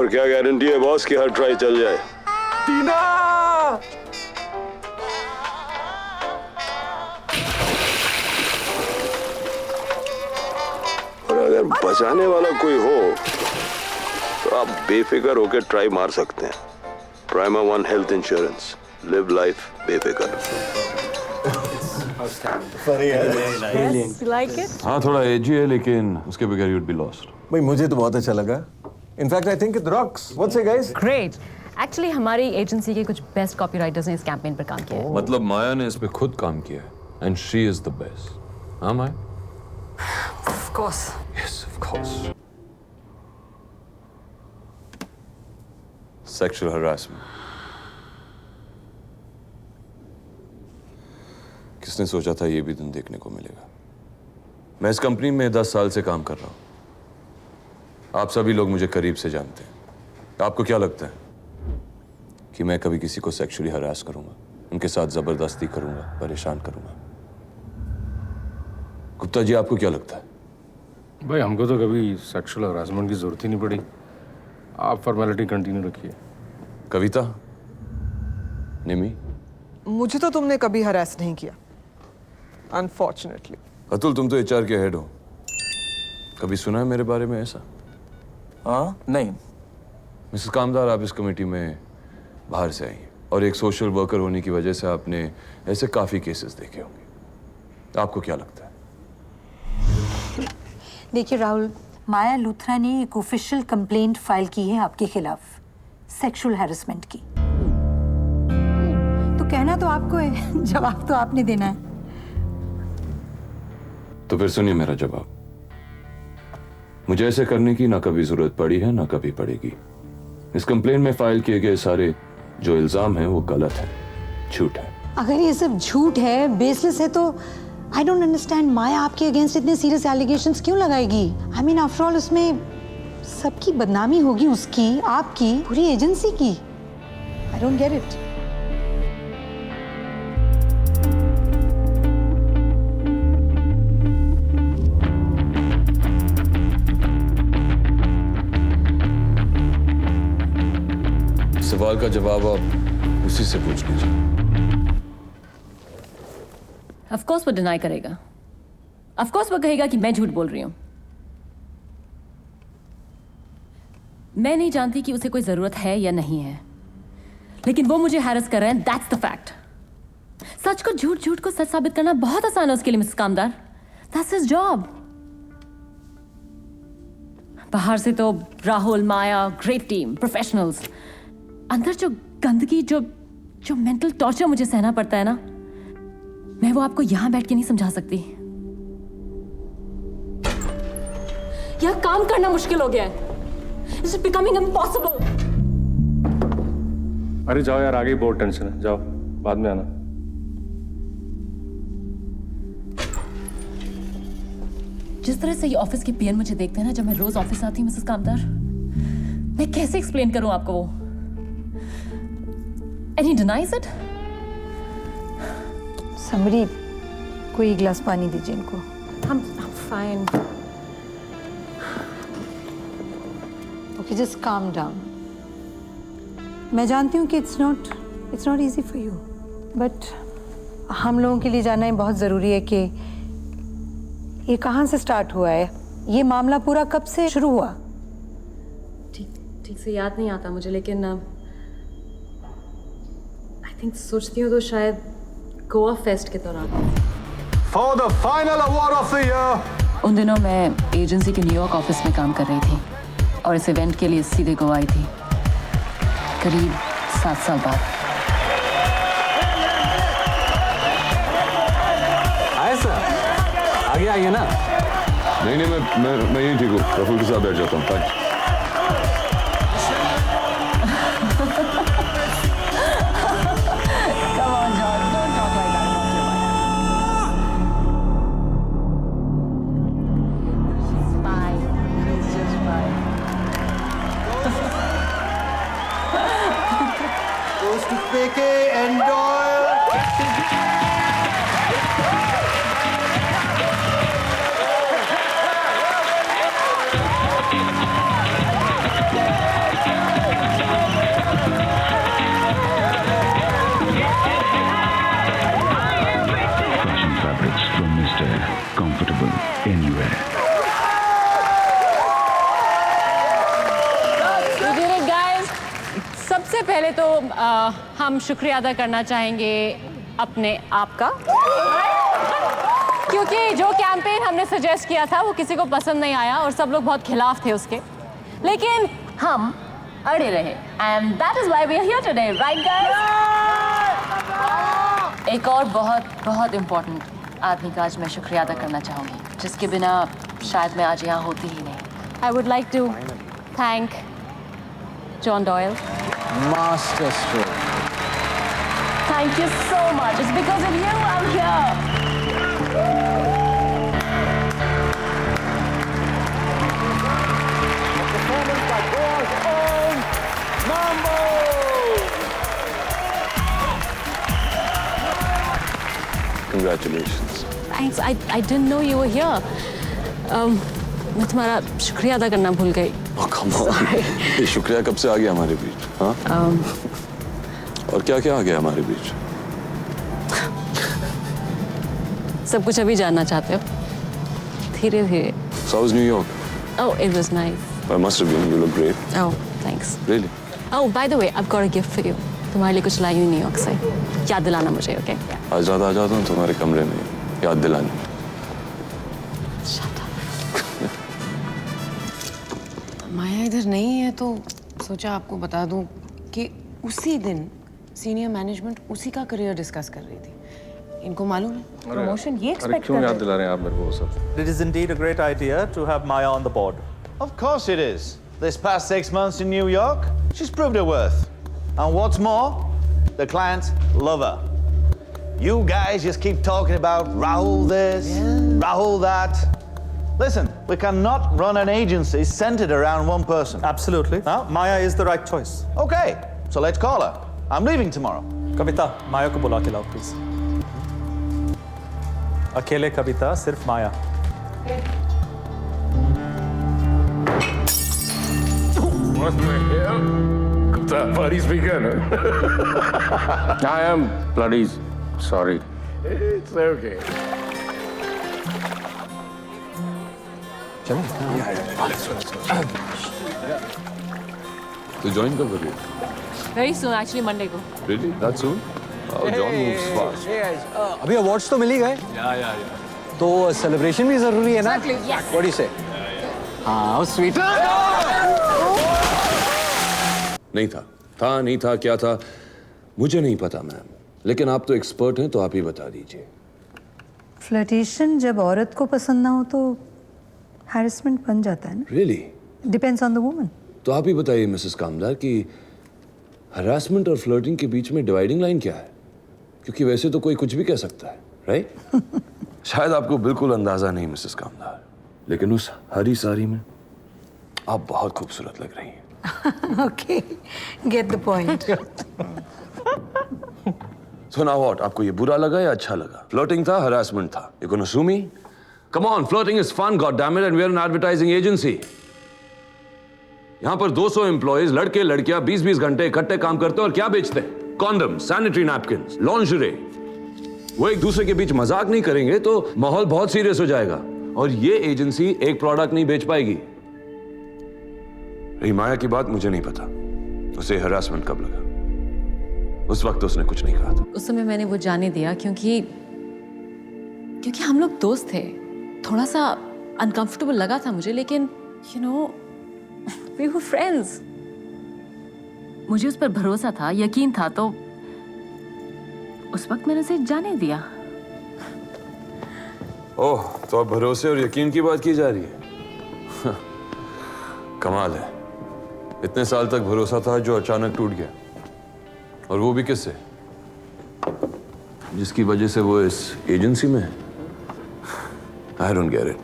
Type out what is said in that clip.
और क्या गारंटी है बॉस कि हर ट्राई चल जाए? टीना! और अगर बचाने वाला कोई हो तो आप बेफिक्र होकर ट्राई मार सकते हैं। Prima one health insurance, live life बेफिक्र। हाँ थोड़ा एजी है लेकिन उसके बगैर you'd be lost। भाई मुझे तो बहुत अच्छा लगा। In fact I think it rocks. What's it guys? Great. Actually हमारी एजेंसी के कुछ बेस्ट कॉपीराइटर्स ने इस कैंपेन पर काम किया है। मतलब माया ने इस पे खुद काम किया है and she is the best. हाँ Maya? Of course. Yes of course. Sexual harassment. किसने सोचा था ये भी दिन देखने को मिलेगा? मैं इस कंपनी में 10 साल से काम कर रहा हूं। आप सभी लोग मुझे करीब से जानते हैं। आपको क्या लगता है कि मैं कभी किसी को सेक्सुअली हरास करूंगा, उनके साथ जबरदस्ती करूंगा, परेशान करूंगा? गुप्ता जी आपको क्या लगता है? भाई हमको तो कभी सेक्सुअल हरासमेंट की जरूरत ही नहीं पड़ी। आप फॉर्मेलिटी कंटिन्यू रखिए। कविता, निमी, मुझे तो तुमने कभी हरास नहीं किया, अनफॉर्चुनेटली। अतुल तुम तो एचआर के हेड हो, कभी सुना है मेरे बारे में ऐसा? हाँ नहीं। मिसेस कामदार, आप इस कमेटी में बाहर से आई हैं और एक सोशल वर्कर होने की वजह से आपने ऐसे काफी केसेस देखे होंगे। आपको क्या लगता है? देखिए राहुल, माया लूथरा ने एक ऑफिशियल कंप्लेंट फाइल की है आपके खिलाफ, सेक्सुअल हैरेसमेंट की। तो कहना तो आपको है, जवाब तो आपने देना है। तो फिर सुनिए मेरा जवाब। मुझे ऐसे करने की ना कभी जरूरत पड़ी है ना कभी पड़ेगी। इस कंप्लेंट में फाइल किए गए सारे जो इल्जाम हैं वो गलत है, झूठ है। अगर ये सब झूठ है, बेसलेस है, तो आई डोंट अंडरस्टैंड माया आपके अगेंस्ट इतने सीरियस एलिगेशंस क्यों लगाएगी? आई मीन आफ्टर ऑल उसमें सबकी बदनामी होगी, उसकी, आपकी, पूरी एजेंसी की। I don't get it. सवाल का जवाब आप उसी से पूछ लीजिए। ऑफ कोर्स वो डिनाई करेगा। ऑफ कोर्स वो कहेगा कि मैं झूठ बोल रही हूं। मैं नहीं जानती कि उसे कोई जरूरत है या नहीं है, लेकिन वो मुझे हैरेस कर रहे हैं, दैट्स द फैक्ट। सच को झूठ, झूठ को सच साबित करना बहुत आसान है उसके लिए Mrs Kamdar. That's his job. बाहर से तो राहुल, माया, ग्रेट टीम, प्रोफेशनल्स। अंदर जो गंदगी, जो मेंटल टॉर्चर मुझे सहना पड़ता है ना, मैं वो आपको यहां बैठ के नहीं समझा सकती। यह काम करना मुश्किल हो गया है। It's becoming impossible. अरे जाओ यार, आगे बहुत टेंशन है, जाओ बाद में आना। जिस तरह से ये ऑफिस के पीएन मुझे देखते हैं ना जब मैं रोज ऑफिस आती हूँ मिसेस कामदार, मैं कैसे एक्सप्लेन करूं आपको वो? And he denies it? Summary, कोई ग्लास पानी दीजिए इनको। I'm fine. Okay, just calm down. मैं जानती हूँ कि it's not easy for you, but हम लोगों के लिए जानना बहुत ज़रूरी है कि ये कहाँ से स्टार्ट हुआ है, ये मामला पूरा कब से शुरू हुआ? ठीक से याद नहीं आता मुझे, लेकिन I think सोचती हूँ तो शायद गोवा फेस्ट के दौरान। For the final award of the year. उन दिनों मैं एजेंसी के न्यूयॉर्क ऑफिस में काम कर रही थी और इस इवेंट के लिए सीधे गोवा आई थी, करीब 7 साल बाद। आए सर, आगे आइए ना। नहीं मैं यहीं ठीक हूँ, प्रफुल्ल के साथ बैठ जाता हूँ। थैंक्स। Vicky and Doyle. सबसे पहले तो हम शुक्रिया अदा करना चाहेंगे अपने आप का, क्योंकि जो कैंपेन हमने सजेस्ट किया था वो किसी को पसंद नहीं आया और सब लोग बहुत खिलाफ थे उसके, लेकिन हम अड़े रहे and that is why we are here today, right guys? एक और बहुत बहुत इम्पोर्टेंट आदमी का आज मैं शुक्रिया अदा करना चाहूँगी, जिसके बिना शायद मैं आज यहाँ होती ही नहीं। I would like to thank John Doyle. Master stroke. Thank you so much. It's because of you I'm here. Performance by Goa's own Mambo. Congratulations. Thanks. I didn't know you were here. मैं तुम्हारा शुक्रिया अदा करना भूल गई। Oh, come on. ये शुक्रिया कब से आ गया हमारे बीच? हाँ? और क्या क्या आ गया हमारे बीच? सब कुछ अभी जानना चाहते हो? धीरे धीरे। So how was New York? Oh, it was nice. I must have been. You look great. Oh, thanks. Really? Oh, by the way, I've got a gift for you. तुम्हारे लिए कुछ लाई हूँ न्यूयॉर्क से। याद दिलाना मुझे, okay? आज रात आ जाता हूँ तुम्हारे कमरे में याद दिलाने। Shut up. माया इधर नहीं है तो सोचा आपको बता दूं कि उसी दिन सीनियर मैनेजमेंट उसी का करियर डिस्कस कर रही थी। इनको मालूम है प्रमोशन ये एक्सपेक्ट कर क्यों रहे याद थे। दिला रहे हैं आप मेरे को वो सब? It is indeed a great idea to have Maya on the board. Of course it is. This past 6 months in New York, she's proved her worth. And what's more, the clients love her. You guys just keep talking about Rahul this, Rahul that. Listen, we cannot run an agency centered around one person. Absolutely. Maya is the right choice. Okay, so let's call her. I'm leaving tomorrow. कविता, माया को बुला के लाओ please. अकेले कविता, सिर्फ माया। What the hell? Bloody speaker. I am bloody sorry. It's okay. तो join कब करोगे? Very soon, actually Monday को। Really? That soon? Oh, John moves fast. अभी अवार्ड्स तो मिल ही गए। तो सेलिब्रेशन भी जरूरी है ना? Yes. What do you say? How sweet. नहीं था, नहीं था, क्या था? मुझे नहीं पता मैम, लेकिन आप तो एक्सपर्ट हैं तो आप ही बता दीजिए। फ्लर्टेशन जब औरत को पसंद ना हो तो हैरेसमेंट बन जाता है ना। Really? Depends on the woman. तो आप ही बताइए मिसेस कामदार कि हरासमेंट और फ्लर्टिंग के बीच में डिवाइडिंग लाइन क्या है? क्योंकि वैसे तो कोई कुछ भी कह सकता है, राइट? शायद आपको बिल्कुल अंदाजा नहीं मिसेस कामदार, लेकिन उस हरी साड़ी में आप बहुत खूबसूरत लग रही हैं। Okay, get the point. So now what? आपको ये बुरा लगा या अच्छा लगा? Flirting था, harassment था. You gonna sue me? Come on, flirting is fun, goddammit, and we are an advertising agency. यहाँ पर 200 एम्प्लॉइज लड़के लड़कियां 20-20 घंटे इकट्ठे काम करते हैं और क्या बेचते हैं? Condom, sanitary napkins, lingerie. वो एक दूसरे के बीच मजाक नहीं करेंगे तो माहौल बहुत सीरियस हो जाएगा और ये एजेंसी एक प्रोडक्ट नहीं बेच पाएगी। रही माया की बात, मुझे नहीं पता उसे हरासमेंट कब लगा। उस वक्त उसने कुछ नहीं कहा था। उस समय मैंने वो जाने दिया क्योंकि हम लोग दोस्त थे। थोड़ा सा अनकंफर्टेबल लगा था मुझे, लेकिन you know we were friends. मुझे उस पर भरोसा था, यकीन था, तो उस वक्त मैंने उसे जाने दिया। ओह, तो अब भरोसे और यकीन की बात की जा रही है। कमाल है, इतने साल तक भरोसा था जो अचानक टूट गया, और वो भी किससे? जिसकी वजह से वो इस एजेंसी में है। I don't get it.